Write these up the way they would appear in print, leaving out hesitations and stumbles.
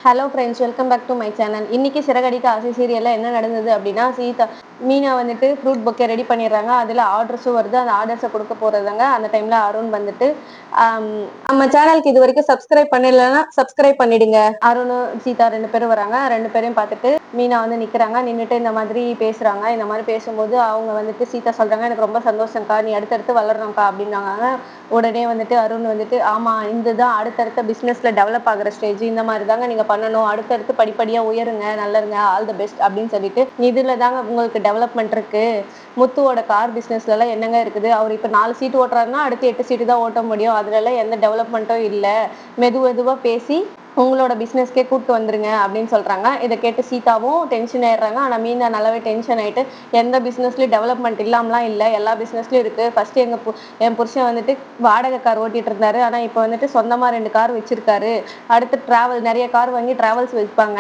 Hello friends, welcome back to my channel. இன்னைக்கு சிறகடிக்க ஆசை சீரியல்ல என்ன நடந்தது அப்படின்னா, மீனா வந்துட்டு ஃப்ரூட் பொக்கே ரெடி பண்ணிடுறாங்க. அதில் ஆர்டர்ஸும் வருது. அந்த ஆர்டர்ஸை கொடுக்க போகிறதாங்க. அந்த டைமில் அருண் வந்துட்டு நம்ம சேனலுக்கு இது வரைக்கும் சப்ஸ்கிரைப் பண்ணலைன்னா சப்ஸ்கிரைப் பண்ணிடுங்க. அருணும் சீதா 2 பேரும் வராங்க. 2 பேரையும் பார்த்துட்டு மீனா வந்து நிற்கிறாங்க. நின்றுட்டு இந்த மாதிரி பேசுகிறாங்க. இந்த மாதிரி பேசும்போது அவங்க வந்துட்டு சீதா சொல்கிறாங்க, எனக்கு ரொம்ப சந்தோஷம்க்கா, நீ அடுத்தடுத்து வளரணும்க்கா அப்படின்னாங்க. உடனே வந்துட்டு அருண் வந்துட்டு, ஆமாம், இதுதான் அடுத்தடுத்த பிஸ்னஸில் டெவலப் ஆகிற ஸ்டேஜ், இந்த மாதிரி தாங்க நீங்கள் பண்ணணும், அடுத்தடுத்து படிப்படியாக உயருங்க, நல்லருங்க, ஆல் த பெஸ்ட் அப்படின்னு சொல்லிட்டு, இதில் தாங்க உங்களுக்கு டெவலப்மெண்ட் இருக்கு. முத்துவோட கார் பிஸ்னஸ்லலாம் என்னங்க இருக்குது, அவர் இப்போ 4 சீட்டு ஓட்டுறாருன்னா அடுத்து 8 சீட்டு தான் ஓட்ட முடியும், அதுலலாம் எந்த டெவலப்மெண்ட்டும் இல்லை, மெதுவாக பேசி உங்களோட பிஸ்னஸ்க்கே கூப்பிட்டு வந்துருங்க அப்படின்னு சொல்கிறாங்க. இதை கேட்டு சீதாவும் டென்ஷன் ஆயிடுறாங்க. ஆனால் மீனா நல்லாவே டென்ஷன் ஆகிட்டு, எந்த பிஸ்னஸ்லையும் டெவலப்மெண்ட் இல்லாமலாம் இல்லை, எல்லா பிஸ்னஸ்லையும் இருக்குது. ஃபஸ்ட்டு என் புருஷன் வந்துட்டு வாடகை கார் ஓட்டிகிட்டு இருந்தாரு, ஆனால் இப்போ வந்துட்டு சொந்தமாக 2 கார் வச்சுருக்காரு, அடுத்து நிறைய கார் வாங்கி ட்ராவல்ஸ் வைப்பாங்க,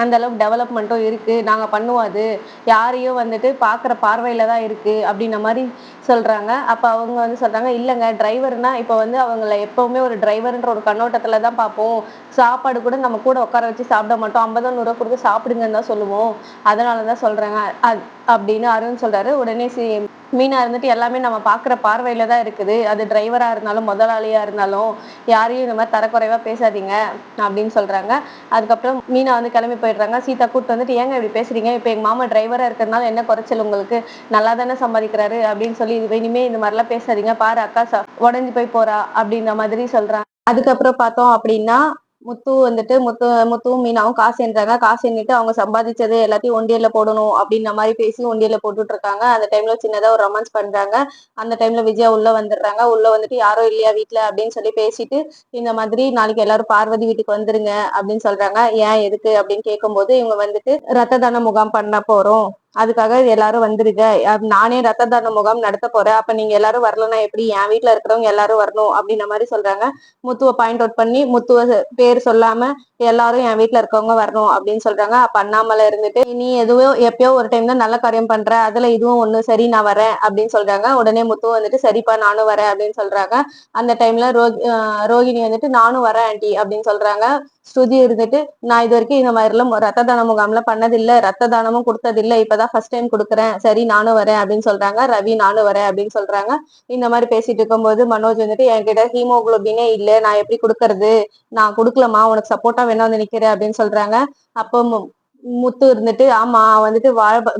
அந்தளவுக்கு டெவலப்மெண்ட்டும் இருக்குது, நாங்கள் பண்ணுவோம், அது யாரையும் வந்துட்டு பார்க்குற பார்வையில் தான் இருக்குது அப்படின்ன மாதிரி சொல்கிறாங்க. அப்போ அவங்க வந்து சொல்கிறாங்க, இல்லைங்க, டிரைவர்னா இப்போ வந்து அவங்கள எப்போவுமே ஒரு டிரைவர்ன்ற ஒரு கண்ணோட்டத்தில் தான் பார்ப்போம், சாப்பாடு கூட நம்ம கூட உட்கார வச்சு சாப்பிட மாட்டோம், 50 100 கொடுத்து சாப்பிடுங்கன்னு தான் சொல்லுவோம், அதனால தான் சொல்கிறேங்க அப்படின்னு அருண் சொல்கிறாரு. உடனே மீனா இருந்துட்டு, எல்லாமே நம்ம பார்க்குற பார்வையில் தான் இருக்குது, அது டிரைவராக இருந்தாலும் முதலாளியாக இருந்தாலும் யாரையும் இந்த மாதிரி தரக்குறைவாக பேசாதீங்க அப்படின்னு சொல்கிறாங்க. அதுக்கப்புறம் மீனா வந்து கிளம்பி போயிடுறாங்க. சீதா கூப்பிட்டு வந்துட்டு, ஏங்க இப்படி பேசுகிறீங்க, இப்போ எங்கள் மாமா டிரைவராக இருக்கிறதுனால என்ன குறைச்சல் உங்களுக்கு, நல்லா தானே சம்பாதிக்கிறாரு அப்படின்னு சொல்லி இனிமே இந்த மாதிரிலாம் பேசாதீங்க, பாரு அக்கா உடஞ்சி போய் போறா அப்படின்ற மாதிரி சொல்கிறாங்க. அதுக்கப்புறம் பார்த்தோம் அப்படின்னா, முத்துவும் மீனாவும் காசு எண்றாங்க. காசு எண்ணிட்டு அவங்க சம்பாதிச்சது எல்லாத்தையும் ஒண்டியல்ல போடணும் அப்படின்ற மாதிரி பேசி ஒண்டியல்ல போட்டுட்டு இருக்காங்க. அந்த டைம்ல சின்னதா ஒரு ரொமான்ஸ் பண்றாங்க. அந்த டைம்ல விஜயா உள்ள வந்துடுறாங்க. உள்ள வந்துட்டு, யாரும் இல்லையா வீட்டுல அப்படின்னு சொல்லி பேசிட்டு, இந்த மாதிரி நாளைக்கு எல்லாரும் பார்வதி வீட்டுக்கு வந்துருங்க அப்படின்னு சொல்றாங்க. ஏன் எதுக்கு அப்படின்னு கேட்கும்போது, இவங்க வந்துட்டு ரத்த தான முகாம் பண்ண போறோம், அதுக்காக எல்லாரும் வந்துருங்க, நானே ரத்த தான முகாம் நடத்த போறேன், அப்ப நீங்க எல்லாரும் வரலன்னா எப்படி, என் வீட்டுல இருக்கிறவங்க எல்லாரும் வரணும் அப்படின்ற மாதிரி சொல்றாங்க. முத்துவை பாயிண்ட் அவுட் பண்ணி, முத்துவ பேர் சொல்லாம எல்லாரும் என் வீட்டுல இருக்கவங்க வரணும் அப்படின்னு சொல்றாங்க. அப்ப அண்ணாமலை இருந்துட்டு, நீ எப்பயோ ஒரு டைம் தான் நல்ல காரியம் பண்ற, அதுல இதுவும் ஒண்ணு, சரி நான் வரேன் அப்படின்னு சொல்றாங்க. உடனே முத்து வந்துட்டு, சரிப்பா நானும் வரேன் அப்படின்னு சொல்றாங்க. அந்த டைம்ல ரோகிணி வந்துட்டு, நானும் வரேன் ஆண்டி அப்படின்னு சொல்றாங்க. ஸ்ருதி இருந்துட்டு, நான் இது வரைக்கும் இந்த மாதிரி எல்லாம் ரத்த தான முகாம்ல பண்ணதில்லை, ரத்த தானமும் கொடுத்ததில்லை, இப்பதான் ஃபர்ஸ்ட் டைம் கொடுக்குறேன், சரி நானும் வரேன் அப்படின்னு சொல்றாங்க. ரவி நானும் வரேன் அப்படின்னு சொல்றாங்க. இந்த மாதிரி பேசிட்டு இருக்கும்போது மனோஜ் வந்துட்டு, என்கிட்ட ஹீமோகுளோபினே இல்லை, நான் எப்படி கொடுக்கறது, நான் கொடுக்கலமா, உனக்கு சப்போர்ட்டா வேணா வந்து நிக்கிறேன் அப்படின்னு சொல்றாங்க. அப்போ முத்து இருந்துட்டு, ஆமா வந்துட்டு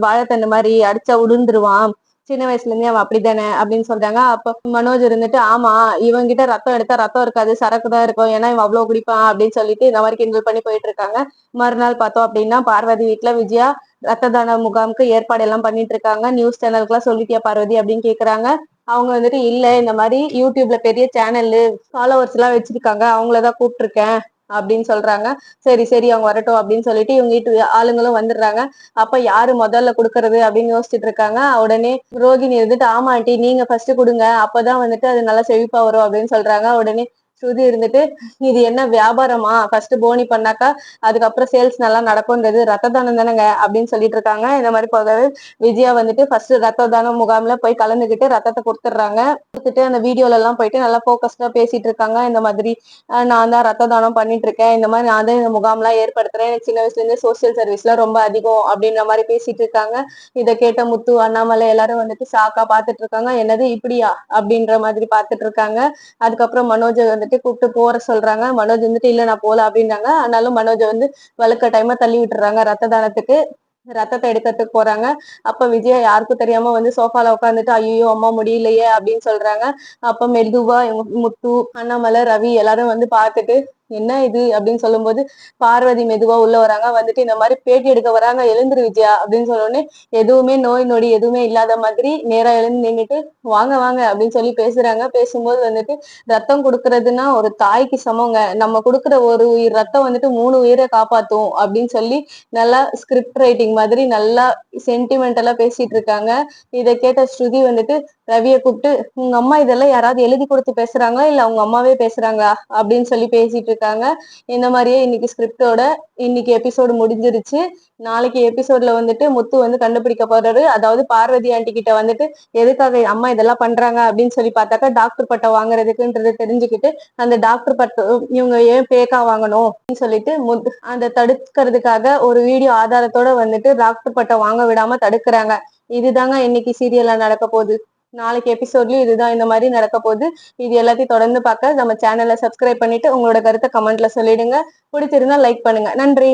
வாழைத்தண்டு மாதிரி அடிச்சா உளுந்துருவான், சின்ன வயசுல இருந்தே அவன் அப்படித்தானே அப்படின்னு சொல்றாங்க. அப்ப மனோஜ் இருந்துட்டு, ஆமா, இவங்கிட்ட ரத்தம் எடுத்தா ரத்தம் இருக்காது, சரக்கு தான் இருக்கும், ஏன்னா இவன் அவ்வளவு குடிப்பான் அப்படின்னு சொல்லிட்டு இந்த மாதிரி கிண்டல் பண்ணி போயிட்டு இருக்காங்க. மறுநாள் பார்த்தோம் அப்படின்னா, பார்வதி வீட்டுல விஜயா ரத்த தான முகாமுக்கு ஏற்பாடு எல்லாம் பண்ணிட்டு இருக்காங்க. நியூஸ் சேனலுக்கு எல்லாம் சொல்லிட்டியா பார்வதி அப்படின்னு கேக்குறாங்க. அவங்க வந்துட்டு, இல்ல, இந்த மாதிரி யூடியூப்ல பெரிய சேனல் ஃபாலோவர்ஸ் எல்லாம் வச்சிருக்காங்க, அவங்களதான் கூப்பிட்டுருக்கேன் அப்படின்னு சொல்றாங்க. சரி சரி, அவங்க வரட்டும் அப்படின்னு சொல்லிட்டு இவங்க வீட்டு ஆளுங்களும் வந்துடுறாங்க. அப்ப யாரு முதல்ல கொடுக்கறது அப்படின்னு யோசிச்சுட்டு இருக்காங்க. உடனே ரோகிணி இருந்துட்டு, ஆமா ஆண்டி, நீங்க ஃபர்ஸ்ட் கொடுங்க, அப்பதான் வந்துட்டு அது நல்லா செழிப்பா வரும் அப்படின்னு சொல்றாங்க. உடனே ஸ்ருதி இருந்துட்டு, இது என்ன வியாபாரமா, ஃபர்ஸ்ட் போனி பண்ணாக்கா அதுக்கப்புறம் சேல்ஸ் நல்லா நடக்கும்ன்றது, ரத்த தானம் தானேங்க அப்படின்னு சொல்லிட்டு இருக்காங்க. இந்த மாதிரி போகாது. விஜயா வந்துட்டு ஃபர்ஸ்ட் ரத்த தான முகாம்ல போய் கலந்துக்கிட்டு ரத்தத்தை கொடுத்துட்றாங்க. கொடுத்துட்டு அந்த வீடியோல எல்லாம் போயிட்டு நல்லா போக்கஸ்டா பேசிட்டு இருக்காங்க. இந்த மாதிரி, நான் தான் ரத்த தானம் பண்ணிட்டு இருக்கேன், இந்த மாதிரி நான் தான் இந்த முகாம்லாம் ஏற்படுத்துறேன், சின்ன வயசுல இருந்து சோசியல் சர்வீஸ்லாம் ரொம்ப அதிகம் அப்படின்ற மாதிரி பேசிட்டு இருக்காங்க. இதை கேட்ட முத்து, அண்ணாமலை எல்லாரும் வந்துட்டு ஷாக்கா பாத்துட்டு இருக்காங்க. என்னது இப்படியா அப்படின்ற மாதிரி பாத்துட்டு இருக்காங்க. அதுக்கப்புறம் மனோஜை வந்துட்டு கூப்பிட்டு போற சொல்றாங்க. மனோஜ் வந்துட்டு, இல்ல நான் போல அப்படின்றாங்க. ஆனாலும் மனோஜை வந்து வழுக்க டைமா தள்ளி விட்டுறாங்க. ரத்த தானத்துக்கு ரத்தத்தை எடுக்கிறதுக்கு போறாங்க. அப்ப விஜயா யாருக்கும் தெரியாம வந்து சோஃபால உட்காந்துட்டு, ஐயோ அம்மா முடியலையே அப்படின்னு சொல்றாங்க. அப்ப மெதுவா முத்து, அண்ணாமலை, ரவி எல்லாரும் வந்து பார்த்துட்டு, என்ன இது அப்படின்னு சொல்லும்போது பார்வதி மெதுவா உள்ள வராங்க. வந்துட்டு, இந்த மாதிரி பேட்டி எடுக்க வராங்க, எழுந்துரு விஜயா அப்படின்னு சொன்னோடனே எதுவுமே நோய் நொடி எதுவுமே இல்லாத மாதிரி நேரா எழுந்து நின்றுட்டு, வாங்க வாங்க அப்படின்னு சொல்லி பேசுறாங்க. பேசும்போது வந்துட்டு, ரத்தம் கொடுக்கறதுன்னா ஒரு தாய்க்கு சமங்க, நம்ம கொடுக்குற ஒரு உயிர் ரத்தம் வந்துட்டு 3 உயிரை காப்பாத்தும் அப்படின்னு சொல்லி நல்லா ஸ்கிரிப்ட் ரைட்டிங் மாதிரி நல்லா சென்டிமெண்டலா பேசிட்டு இருக்காங்க. இதை கேட்ட ஸ்ருதி வந்துட்டு ரவியை கூப்பிட்டு, உங்க அம்மா இதெல்லாம் யாராவது எழுதி கொடுத்து பேசுறாங்களா, இல்ல அவங்க அம்மாவே பேசுறாங்களா அப்படின்னு சொல்லி பேசிட்டு இருக்காங்க. இருக்காங்க. இந்த மாதிரியே இன்னைக்கு ஸ்கிரிப்டோட இன்னைக்கு எபிசோடு முடிஞ்சிருச்சு. நாளைக்கு எபிசோட்ல வந்துட்டு முத்து வந்து கண்டுபிடிக்க போறாரு. அதாவது பார்வதி ஆண்டி கிட்ட வந்துட்டு எதுக்காக அம்மா இதெல்லாம் பண்றாங்க அப்படின்னு சொல்லி பார்த்தாக்கா டாக்டர் பட்டம் வாங்குறதுக்குன்றதை தெரிஞ்சுக்கிட்டு அந்த டாக்டர் பட்டம் இவங்க ஏன் பேக்கா வாங்கணும் அப்படின்னு சொல்லிட்டு அந்த தடுக்கிறதுக்காக ஒரு வீடியோ ஆதாரத்தோட வந்துட்டு டாக்டர் பட்டம் வாங்க விடாம தடுக்கிறாங்க. இதுதாங்க இன்னைக்கு சீரியல்ல நடக்க போகுது. நாளைக்கு எபிசோட்லயும் இதுதான் இந்த மாதிரி நடக்க போகுது. இது எல்லாத்தையும் தொடர்ந்து பார்க்க நம்ம சேனலை சப்ஸ்கிரைப் பண்ணிட்டு உங்களோட கருத்தை கமெண்ட்ல சொல்லிடுங்க. பிடிச்சிருந்தா லைக் பண்ணுங்க. நன்றி.